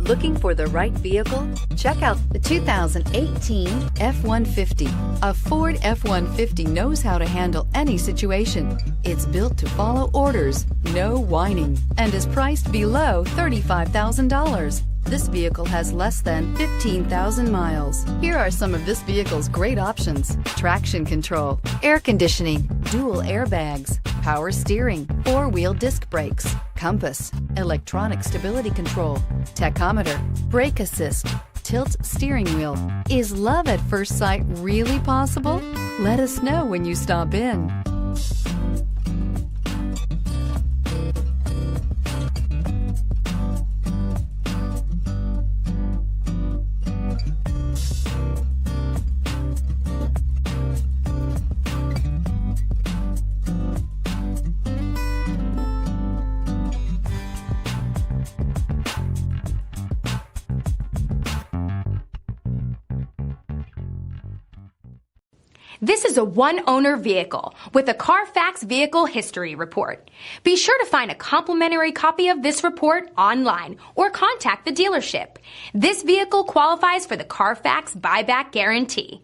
Looking for the right vehicle? Check out the 2018 F-150. A Ford F-150 knows how to handle any situation. It's built to follow orders, no whining, and is priced below $35,000. This vehicle has less than 15,000 miles. Here are some of this vehicle's great options: traction control, air conditioning, dual airbags, power steering, four-wheel disc brakes, compass, electronic stability control, tachometer, brake assist, tilt steering wheel. Is love at first sight really possible? Let us know when you stop in. This is a one-owner vehicle with a CARFAX Vehicle History Report. Be sure to find a complimentary copy of this report online or contact the dealership. This vehicle qualifies for the CARFAX Buyback Guarantee.